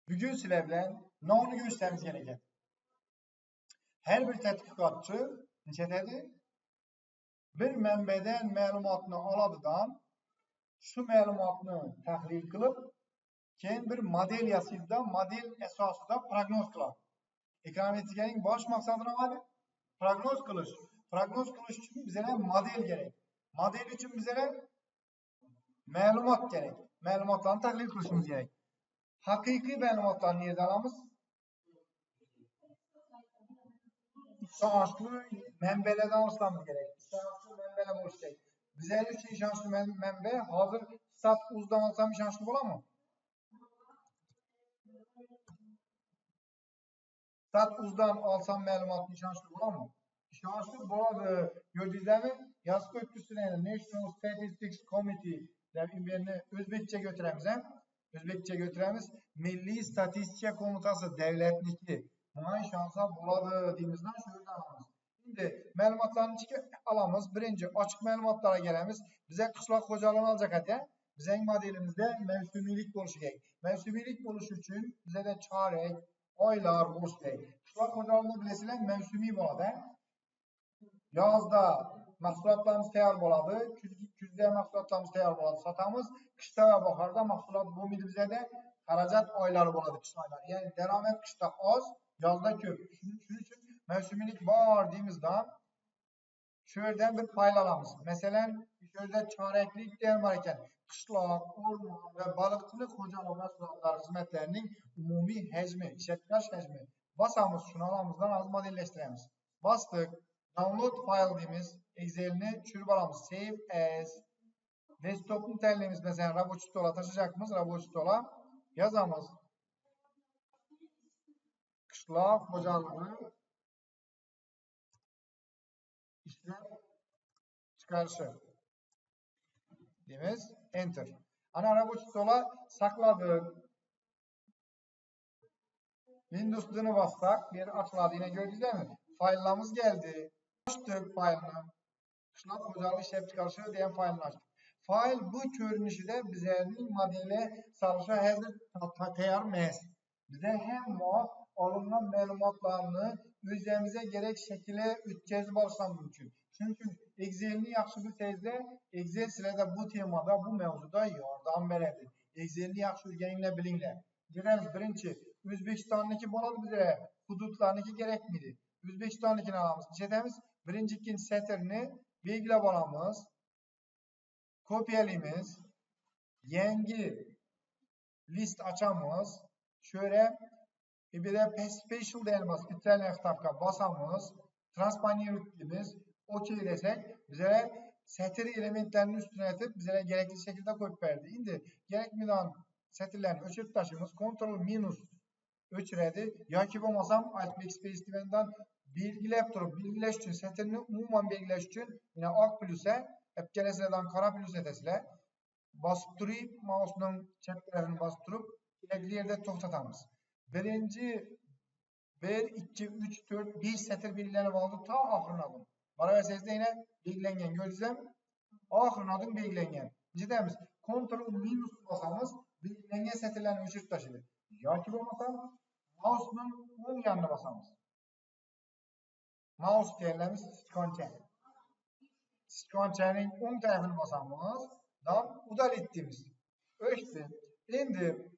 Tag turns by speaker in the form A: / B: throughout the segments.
A: Bugün sizler bilen nonu gösterimiz gereken. Her bir tədqiqatçı neçədədir? Bir mənbədən məlumatını aladıdan şu məlumatını təhlil qılıb keyin bir model yasaydı, model əsasında proqnoz qılır. Ekonometrikənin baş məqsədi nədir? Proqnoz qılış. Proqnoz qılış üçün bizə model gerek. Model üçün bizə məlumat gerek. Məlumatları təhlil qılışımız gerek. Hakiki məlumatları nereden alamız? İşanclı mənbələrdən alışlamız gerek. İşanclı mənbələr oluşacak. Bizə üçün işanclı mənbə hazır stat uzdan alsam işanclı olar mı? Stat uzdan alsam məlumatın işanclı olar mı? İşanclı olar. Gördüğünüz gibi yazı köprüsüne National Statistics Committee birini Özbekçe götüremiz. Özbekçe götüremiz. Milli Statistika Komitası devletniki. Buna şansa buladı deyimizden şöyle alamız. Şimdi məlumatların içine alamız. Birinci açık məlumatlara gelemiz. Bize kışlak hocalığını alacak hatta. Bizim modelimizde mevsumilik oluşacak. Mevsumilik oluşu için bize de çarek, aylar oluşacak. Kışlak hocalığını bilesilen mevsumi boladı. Yazda mahsulatlarımız tayar boladı. Küzde mahsulatlarımız tayar boladı. Satamız kışta ve baharda mahsulat bu bize de haracat ayları boladı kış ayları. Yani deramet kışta az, yazda köp. Şunun için mevsumilik var deyimizden şöyleden bir paylalamız. Mesela şöyle çareklik değer varken kışlak, orman ve balıkçılık hocalığı mahsulatlar hizmetlerinin umumi hecmi, işletkaş hecmi basamız şunalamızdan az modelleştiremiz. Bastık. Download file deyimiz Excel'ini çürüp alamız. Save as. Desktop'un terlemiz mesela Rabochitola taşıyacakmız. Rabochitola yazamız. Kışlak hocalığı işlem çıkarışı deyimiz. Enter. Ana Rabochitola sakladık. Windows'unu bassak bir açıladı. Yine gördünüz değil mi? File'ımız geldi. Açtık file'ını. Kışlak hocalığı işlem çıkarışı diyen file'ını açtık. Fail bu görünüşüde bizlerin modele salışa hazır tayar məhz. Bize hem alınan məlumatlarını üzerimize gerek şekilde ütkezi başlamak mümkün. Çünkü Excel'ini yaxşı bilsəizdə, Excel sizə də bu temada, bu mevzuda yardım verədir. Excel'ini yaxşı öyrəninlə bilinlə. Görəmiz birinci, Özbekistan'daki boladı bize hudutlarındaki gerekmedi. Özbekistan'dakini alamız. Neçədəmiz? Birinci, ikinci sətirini bilgilə balamız. Kopyalayımız, yengi list açamız, şöyle bir de special değerimiz, spesial kitapka basamız, transparentlimiz, OK desek bize setir elementlerinin üstüne atıp bize gerekli şekilde koyup verdi. Şimdi gerekmeden setirlerini ölçüp taşımız, Ctrl minus ölçüredi. Ya ki olmasam Alt Backspace divenden bilgilep durup bilgileş için setirini umuman bilgileş için yine AK plus'e hep gelesinden kara plus etesile basıp durup mouse'un çeklerini basıp durup gerekli yerde toxtatamız. Birinci 1, 2, 3, 4, 5 setir bilgilerini aldı ta ahırın adım. Bana verseniz de yine bilgilengen görürsem ahırın adım bilgilengen. Cidemiz Ctrl minus basamız bilgilengen setirlerini uçurup taşıdı. Ya ki olmasam mouse'un ön yanına basamız. Mouse değerlerimiz content. Content'in ön tarafını basamız. Dan udal ettiğimiz. Ölçtü. Şimdi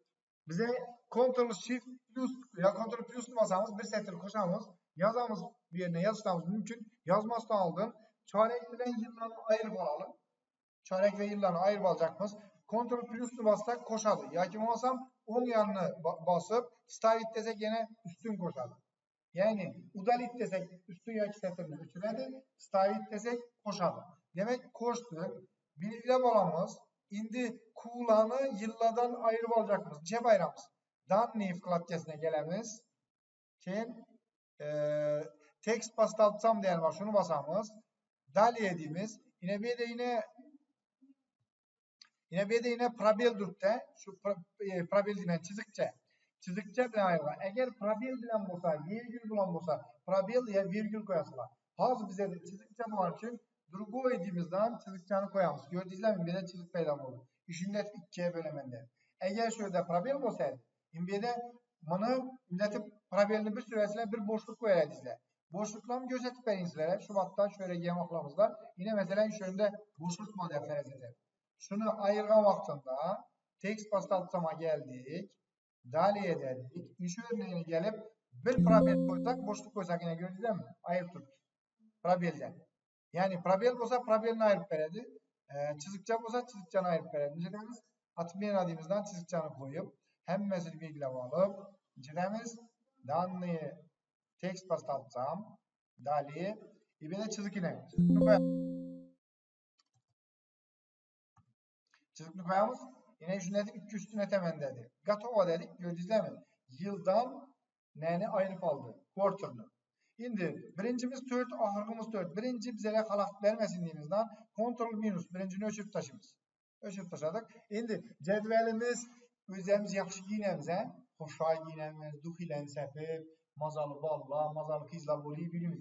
A: bize Ctrl Shift plus ya Ctrl plus basamız bir setir koşamız. Yazamız bir yerine yazmamız mümkün. Yazmazsa aldın. Çarek bilen yıllarını ayırıp alalım. Çarek ve yıllarını ayırıp alacakmız. Ctrl plus bassak koşadı. Ya kim olsam 10 yanını basıp start desek yine üstün koşadı. Yani udalit desek üstün yaki setirini ütüledi. Start desek koşadı. Demek koştu. Bilgiyle balamız. Indi kuğulanı yılladan ayırıp alacakmız. Cep ayramız. Dan neyif klatkesine gelemiz. Keyin text bastaltsam diyen var. Şunu basamız. Dali yediğimiz. Yine bir de yine probel durupta. Şu probel diyen çizikçe. Çizikçe bilen ayrılar. Eğer probel bilen olsa, virgül bulan olsa, probel ya virgül koyasılar. Hazır bize de çizikçe bulan için Drugo edimizden çizikçeni koyamız. Gördüğünüz gibi bir de çizik peyda olur. Üçüncü ikiye bölemende. Eğer şöyle probel olsaydı, İmbede bunu milletip probelini bir süresine bir boşluk koyarlar. Boşluklarını gözetip verin sizlere. Şu vakitte şöyle yemaklarımızda. Yine mesela şöyle boşluk model farz edelim. Şunu ayırgan vaktinde text pastaltama geldik. Daliye dedik. İş örneğine gelip bir probel koysak, boşluk koysak yine gördünüz mi? Ayırt tut. Probelden. Yani probel olsa probelini ayırıp veredi. Çizikçe olsa çizikçeni ayırıp veredi. Cidemiz atmayan adımızdan çizikçeni koyup hem mesele bilgileme alıp cidemiz danlıyı text pastaltsam dali ibine çizikine. Çizikini koyamız. Yine şunu dedik 2 üstüne temen dedi. Gatova dedik. Gördünüz mi? Yıldan neyini ayırıp aldı. Quarter'ını. Şimdi birincimiz 4, ahırgımız 4. Birinci bize halak vermesin diyemizden kontrol minus. Birincini ölçüp taşımız. Ölçüp taşadık. Şimdi cedvelimiz özemiz yaxşı giyinemiz. Hoşa giyinemiz, duh ile sepip, mazalı balla, mazalı kızla boluyu bilimiz.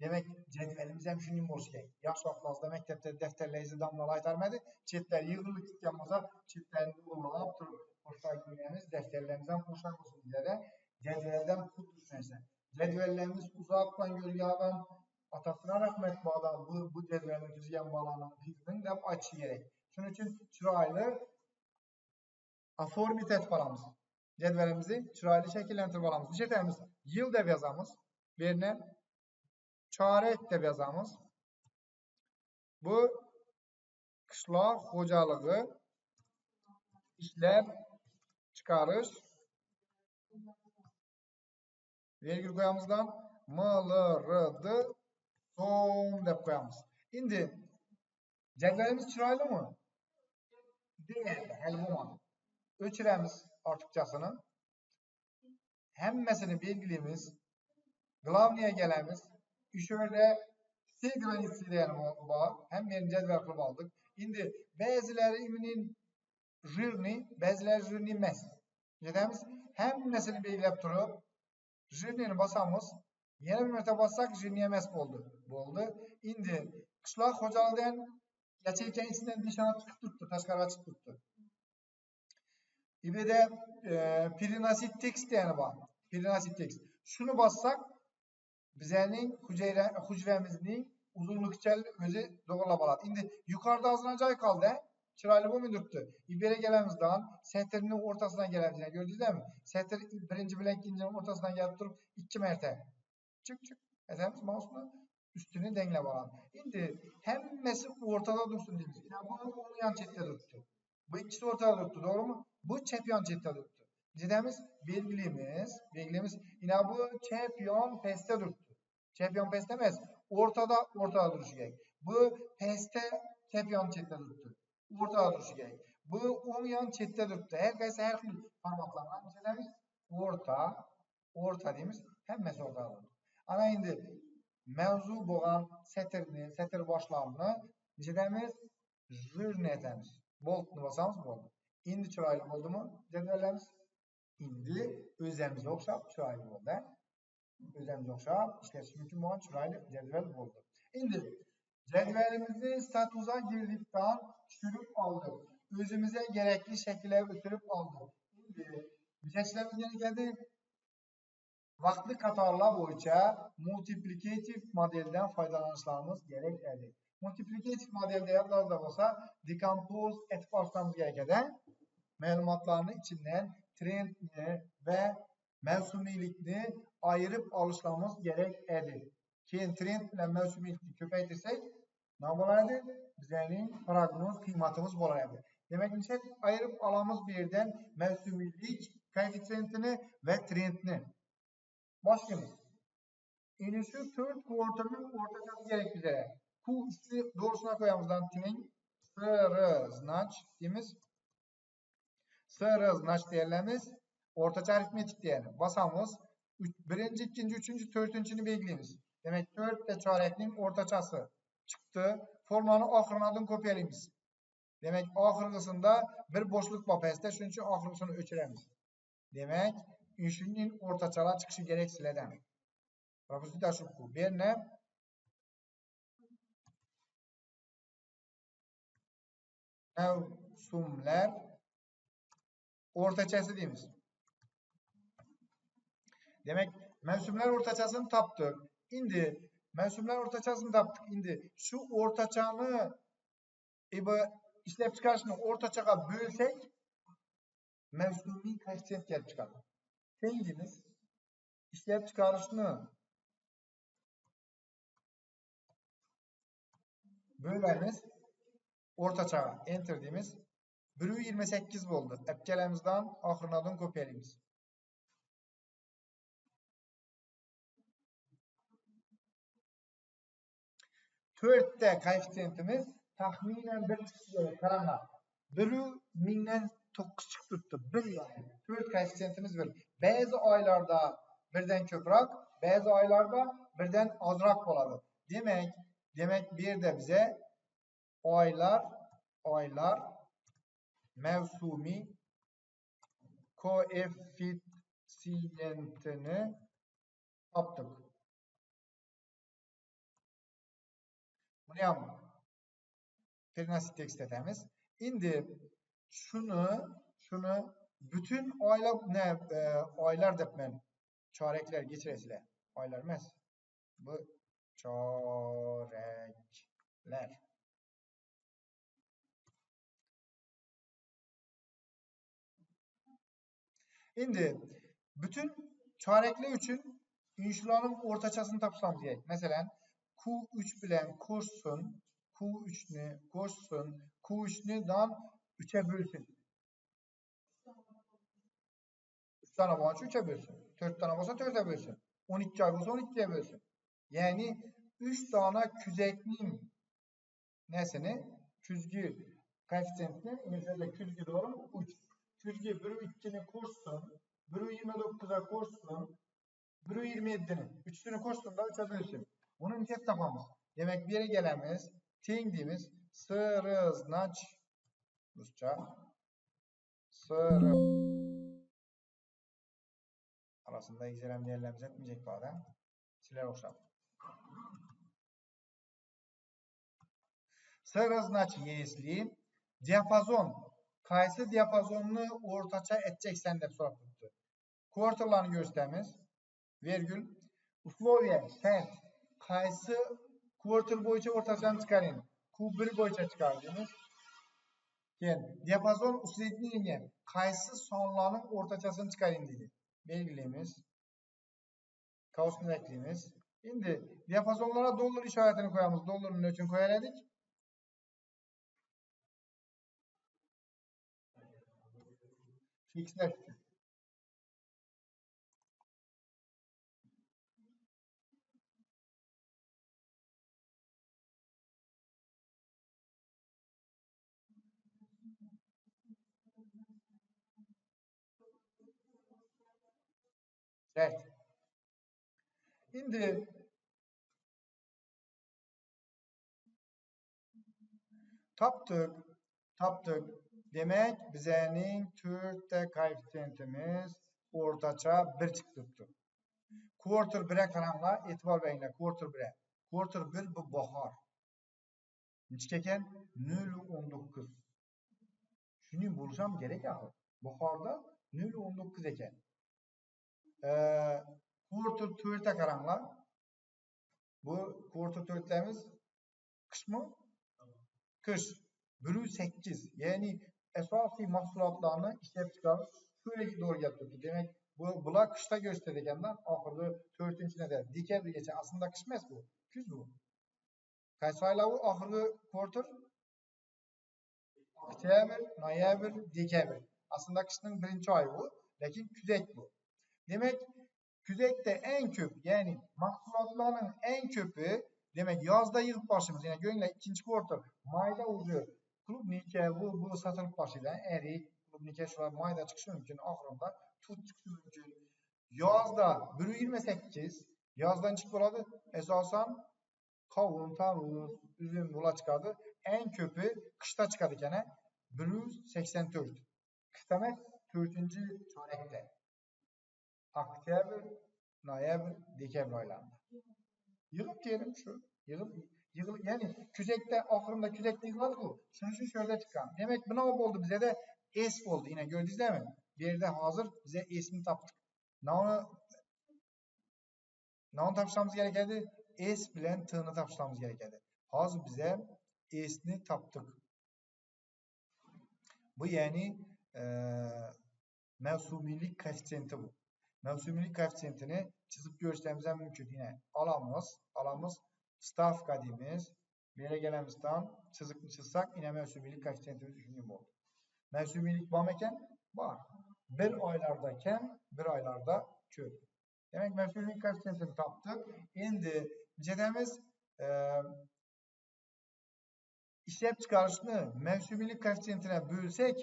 A: Demek cedvelimiz hem şunun boş gerek. Yaş vaxtlarında mektepte defterlerinizi damlalı aytarmadı. Çetler yığılıp gitkenmasa çetlerini uğurlayıp durup hoşa giyinemiz, defterlerimizden hoşa olsun diye de cedvelden pul düşünürsen. Cedvellerimiz uzaktan gölgeden atasına rahmet bağdan bu cedvelini düzgen bağlanan kızının da açı gerek. Şunun için çıraylı aformitet bağlamız. Cedvelimizi çıraylı şekillendir bağlamız. Düşetemiz yıl da yazamız. Birine çarek de yazamız. Bu kışlaq hocalığı işler çıkarış virgül koyamızdan mılırıdı son dep koyamız. Şimdi cedvelimiz çıraylı mı? Değil. Hel bulmadı. Ölçüremiz artıkçasını. Hemmesini belgilimiz. Glavniye gelemiz. Şöyle C granisi diyelim var. Hem bir cedvel kılıp aldık. Şimdi bazıları iminin jürni, bazıları jürni mes. Dedemiz hemmesini belgilep durup jürnini basamız. Yeni bir mertebe bassak jürniye mes oldu. Şimdi kışlaq hocalıdan geçerken içinden dışarı çıkıp tuttu. Taşkara çıkıp tuttu. İbede pirinasit text yani var. Pirinasit text. Şunu bassak bizenin hücremizin uzunlukçel özü doğrulap alat. Şimdi yukarıda azına cay kaldı. Çıraylı bu müdürttü. İbere gelemizden setirinin ortasına geleceğini gördünüz değil mi? Setir birinci bilen ikincinin ortasından gelip durup 2 mertebe. Çık. Efendim mouse'unu üstünü dengle alan. Şimdi hemmesi ortada dursun demiş. Yani bu yan çette durdu. Bu ikisi ortada durdu. Doğru mu? Bu çepyon çette durdu. Cidemiz bilgilimiz yine bu çepyon peste durdu. Çepyon peste emez. Ortada duruşu gerek. Bu peste çepyon çette durdu. Ortada duruşu gerek. Bu on yan çette durdu. Herkese her xil formatlarla cidemiz orta deyimiz hemmesi ortada durdu. Ana indi mevzu boğan setir başlarını cidemiz jürni etemiz. Boltunu basamız boldu. İndi çıraylı oldu mu cedvellerimiz? İndi özlerimize okşap çıraylı oldu. Özlerimize okşap işletiş mümkün olan çıraylı cedvel oldu. İndi cedvelimizi statusa girdikten sürüp aldık. Özümüze gerekli şekilde götürüp aldık. İndi müteşkilerimiz geldi. Vaxtlı katarlar boyunca multiplikativ modelden faydalanışlarımız gerek edir. Multiplikativ modelde yazılar da olsa decompose etip almamız gerekeden məlumatlarını içinden trendini ve mevsumilikni ayırıp alışlamamız gerek edir. Keyin trend ile mevsumilikni köpeytirsek ne olardı? Bizlerin prognoz kıymatımız olardı. Demek ki ayırıp alamız bir yerden mevsumilik koefisiyentini ve trendini. Başlayalım. Şu third quarter'ın ortacası gerek bize. Q üstü doğrusuna koyamızdan tinin sırıznaç deyimiz. Sırıznaç değerlerimiz ortaça aritmetik değerli. Basamız birinci, ikinci, üçüncü, dördüncünü belirleyimiz. Demek 4 ile çareklinin ortaçası çıktı. Formanın ahırından kopyalayımız. Demek ahırgısında bir boşluk var peste. Şunun için ahırgısını ölçüremiz. Demek üçünün ortaçala çıkışı gerek sileden. Propozita şuku. Bir ne? Mevsumler ortaçası deyimiz. Demek mevsumlar ortaçasını taptık. Indi mevsumlar ortaçasını taptık. Indi şu ortaçanı işlep çıkarışını ortaçaga bölsek mevsumi koeffisiyent gelip çıkar. Tengimiz işlep çıkarışını bölemiz ortaçaga enter deymiz. 1,28 oldu. Epkelemizden ahırınadan kopyalıyız. Törtte koeffisiyentimiz tahminen bir çıkıyor. Karanlar. 1,1000'den 9 çıktı. 1 yani. Tört koeffisiyentimiz bir. Bazı aylarda birden köprak, bazı aylarda birden azrak oladı. Demek bir de bize aylar mevsumi koeffisiyentini yaptık. Bunu ham nasıl tekst etemiz? Indi şunu bütün aylar dep men çorekler geçiresizler. Aylar emas. Bu çorekler. Indi bütün çorekler üçün şularning o'rtachasini topsam kerak. Masalan, Q3 bilan ko'shsin, Q3'ni ko'shsin, Q3'ni dan 3'e bölsün. 3 tane bo'lsa 3'e bölsün. 4 tane bo'lsa 4'e bölsün. 12 ay bo'lsa 12'ye bölsün. Yani 3 tane küzekning nesini? Küzgü koeffisiyentini, mesela küzgü doğru mu? 3. Küzgü 1,2'ni ko'shsin, 1,29'a ko'shsin, 1,27'ni 3'sünü ko'shsinda 3'e bölsün. Bunu niyet tapamız. Demek bir yere gelemiz, tengdimiz sırıznaç Rusça sırı arasında egzelem değerlerimiz etmeyecek bu adam. Siler okşam. Sırıznaç yesli diapazon kaysı diapazonunu ortaça edeceksen dep so'rab turibdi. Kuartorlarni gösterimiz. Virgül условия şart kaysı kuartor bo'yicha o'rtachani chiqaring. Q1 bo'yicha chiqardingiz. Keyin diapazon усреднение qaysi sonlarning o'rtachasini chiqaring deydi. Belgilaymiz. Kaosni eklaymiz. Endi diapazonlara dollar ishoratini qo'yamiz. Dollarni nima uchun qo'yar edik? Fixlash uchun. Şart. Endi taptık. Demek bizening 4 ta koeffisiyentimiz o'rtacha 1 chiqib turibdi. Quarter 1'e qaranglar, e'tibor beringlar. Quarter 1'e. Quarter 1 bu bahor. Nechta ekan? 0,19. Shuning bo'lishi ham kerak axir. Bahorda 0,19 ekan. Quarter 4'e qaranglar. Bu quarter 4'lerimiz qishmi? Qish 1,8. Yani asosiy mahsulotlarni ishlab chiqarish shunga to'g'ri kelib turibdi. Demak, bular qishda ko'rsatilganda oxirgi 4-neda dekabrgacha aslında qish emas bu, kuz bu. Qaysi oylar bu oxirgi quarter? Oktyabr, noyabr, dekabr. Aslında qishning birinchi oyi bu, lekin kuzak bu. Demak, kuzakda eng ko'p, ya'ni mahsulotlarning eng ko'pi demek yozda yig'ib borishimiz. Yani ko'ringlar, ikkinchi quarter mayda o'zi klubnika bu sotilib boshlaydi. Erik, klubnika shular mayda chiqishi mumkin, oxirida tut chiqishi mumkin. Yozda 1,28, yozdan chiqib bo'ladi. Asosan qovun, tarvuz, uzum bular chiqadi. Eng ko'pi qishda chiqadi ekan, 1,84. Qishda emas, 4-chorakda. Oktyabr, noyabr, dekabr oylarida. Yig'ib kelim shu. Yig'ilib, ya'ni kuzakda oxirida kuzakda yig'iladi-ku. Shuning uchun shu yerda chiqqan. Demak, bino bo'ldi bizda S bo'ldi. Yine gördingizmi? Bu yerda hozir biza S'ni topdik. Navni Nani tapışmamız gerekedi? S bilen T'ni tapışmamız gerekedi. Hazır bize S'ni taptık. Bu yani mevsumilik koeffitsiyenti bu. Mevsumilik koeffitsiyentini çizip görüşlerimiz mümkün. Yine alamız, stavka deyimiz. Bir yere gelemizden çizikni çizsek yine mevsumilik koeffitsiyentimiz düşünün oldu. Mevsumilik var mıken? Var. Bir aylardayken bir aylarda köp. Demek mevsumilik koeffitsiyentini taptık. Şimdi cedemiz işlep çıkarışını mevsumilik koeffitsiyentine bölsek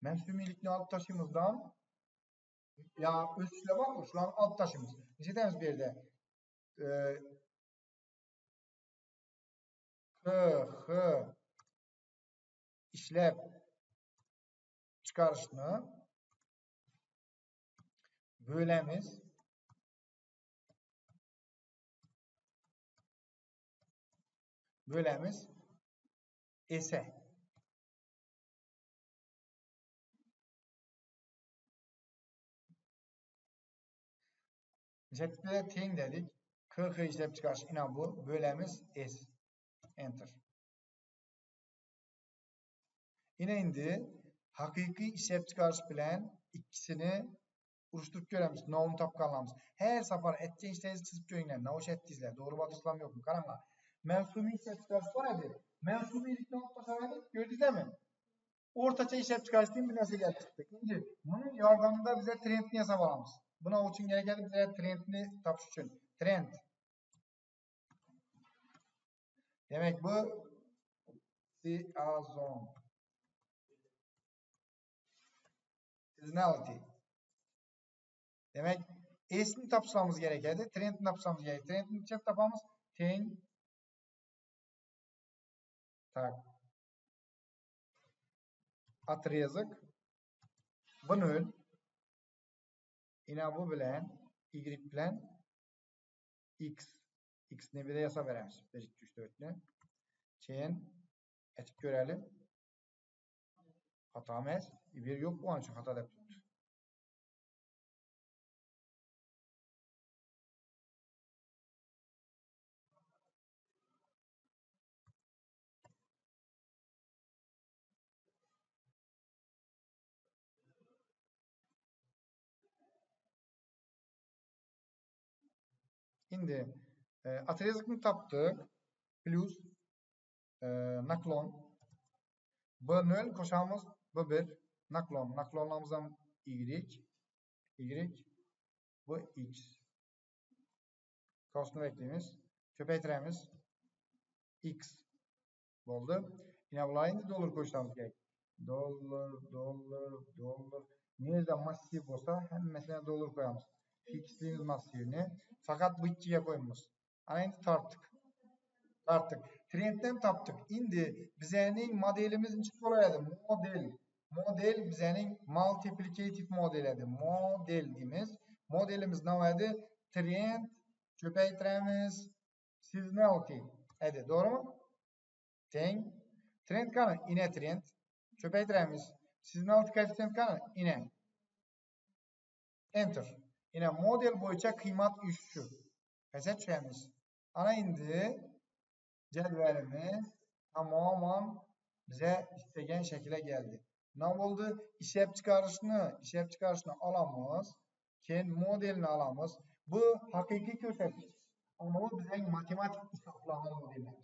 A: mevsumilikni alıp taşımızdan ya üstle var mı? Şu an alt taşımız. Cedemiz bir yerde h işlep çıkarışını bölemiz ese. Jet'de teng dedik. K işlep çıkarış ina bu. Bölemiz S. Enter. Yine indi hakiki işlep çıkarış bilen ikisini uruşturup göremiz. No'nu tapkanlamız. Her safar ettiğin işleri çizip görünler. Ne hoş ettiyizler. Doğru batışlam yok mu? Karanlar. Mevsumi işlep çıkarış var edi. Mevsumilik ne oldu başarıydı? Gördünüz mi? Ortaça işlep çıkarıştığım bir nasıl geldi çıktık. Şimdi bunun yardımında bize trendini hesaplamamız. Buna için gereken bize trendini tapış için. Trend. Demek bu season. Seasonality. Demek S'ni tapışmamız gerekirdi. Trendini tapışmamız gerekirdi. Trendini çift tapamız. Teng. Tak. Отрезок. Bu nöl. Yine bu bilen Y bilen X. X'ni bir de yasa veremiz. 1, 2, 3, 4'ni. Keyin etip görelim. Hata emas. Bir yok bu an için hata dep tuttu. Şimdi atrezikni taptık. Plus naklon. B0 koşamız B1. Naklon. Naklonlamızdan Y. Y. Bu X. Kosunu bekleyimiz. Köpeytiremiz. X. Oldu. Yine bunları indi dolar koşmamız gerek. Dolar. Nerede masif olsa hem mesela dolar koyamız. Fixliğimiz masifini. Fakat bu ikiye koymuyoruz. Ana indi tarttık. Trendten taptık. Indi bizenin modelimiz için kolaydı. Model bizenin multiplicative model edi. Model deyimiz. Modelimiz ne edi? Trend köpeytiremiz. Seasonality edi. Doğru mu? Teng. Trend kanı ine trend. Köpeytiremiz. Seasonality koeffitsiyent kanı ine. Enter. Yine model boyunca kıymat üstü. Pese düşemiz. Ana indi cədvəlimiz tamamen bize istegen şekilde geldi. Ne oldu? İşlep çıkarışını alamız. Kendi modelini alamız. Bu hakiki körsetiş. Ama bu bize matematik hesaplama modelimiz.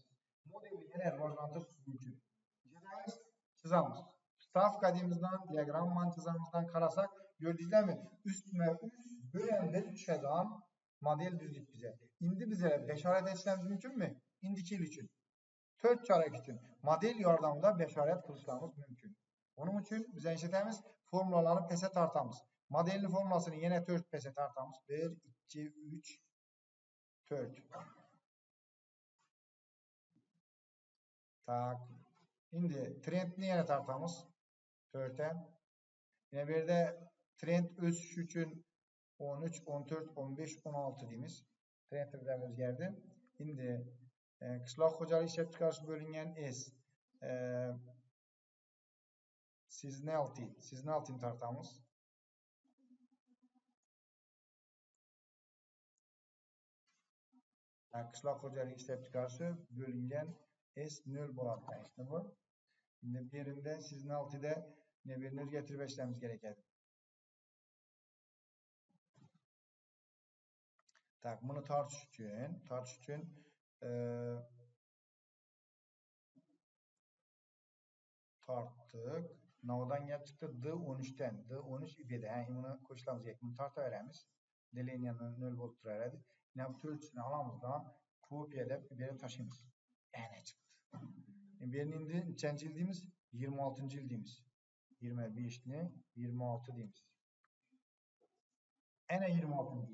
A: Modeli yine rivojlantırış mümkün. Cədvəl çizamiz. Stavka deyimizden, diagram mantizamızdan karasak gördüğünüz mi? Üstüne üst bölende düşeden model düzdük bize. İndi bize beşaret etmemiz mümkün mü? İndiki için. 4 çarek için model yardımıyla beşaret kılışlarımız mümkün. Onun için bize işletemiz formulalarını pese tartamız. Modelin formulasını yine 4 pese tartamız. 1, 2, 3, 4. Tak. Şimdi trendini yine tartamız. 4'e. Yine bir de trend ösüş için 13, 14, 15, 16 deyimiz. Trend bize geldi. Şimdi qishloq xo'jalik ishlab chiqarish bo'lingan S seasonality tortamiz. Qishloq xo'jaligi ishlab chiqarishi bo'lingan S0 bo'ladi. İşte bu. Şimdi bir yerinde sizin altıda ne birini o'zgartirib başlamamız gerekir. Tak, bunu tartış için tarttık. Navadan gelip çıktı D13'ten. D13 ibede. Yani bunu koşulamız gerek. Bunu tartıveremiz. Deleniyanın 0 volt turardı. Yine bu ölçüsünü alamızdan kopya edip ibede taşıyımız. Yani çıktı. Birinin de neçenci ildiğimiz? 26. ildiğimiz. 25 ne? 26 diyimiz. Ene 26.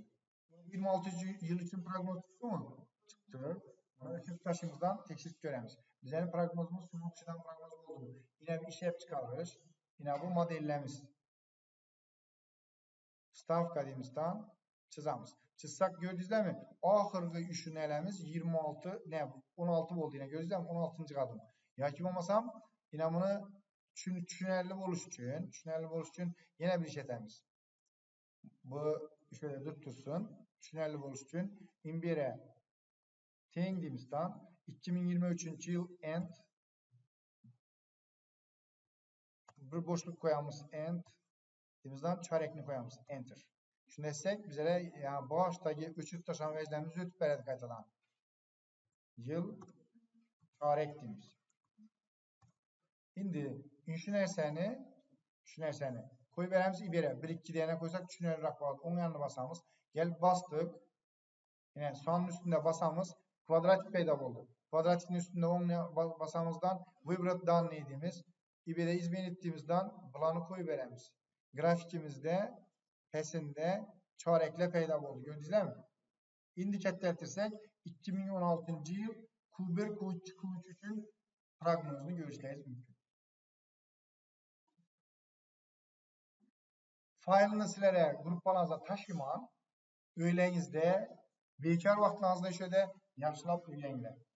A: 26. yıl için prognoz çıktı mı? Çıktı. Bunu öküz taşımızdan tekşif göremiz. Bizim prognozumuz sunukçudan prognoz oldu. Yine bir işlep çıkarırız. Yine bu modellemiz. Stavka deyimizden çizamiz. Çizsak gördünüz mi? Ahırgı üçün elemiz 26 ne? 16 oldu yine gördünüz mi? 16. adım. Ya ki olmasam yine bunu düşünerli boluş için yine bir iş etemiz. Bu şöyle durtursun. Düşünerli boluş için imbire teng deyimizden 2023 yıl end bir boşluk koyamız end deyimizden çarekini koyamız enter. Şunu desek bizlere yani baştaki 300 taşan vecdemizi ötüp verdik kaytadan. Yıl çarek deyimiz. Şimdi şu nerseni koy veremiz ibere 1-2 diyene koysak düşünerli rakvalat onun yanına basamız. Gel bastık. Yine sonun üstünde basamız kvadratik peyda oldu. Kvadratikin üstünde onun basamızdan vibratdan neydiğimiz ibere izmin ettiğimizden bulanı koy veremiz. Grafikimizde pesinde çarekle peyda oldu. Gördünüz mi? İndikat dertirsek 2016 yıl Q1 Q3 için prognozunu görüşleyiz mümkün. Faylını silere gruplarınıza taşıman, öyleyinizde bekar vaxtınızda şöyle yaxşılap öyrənglər.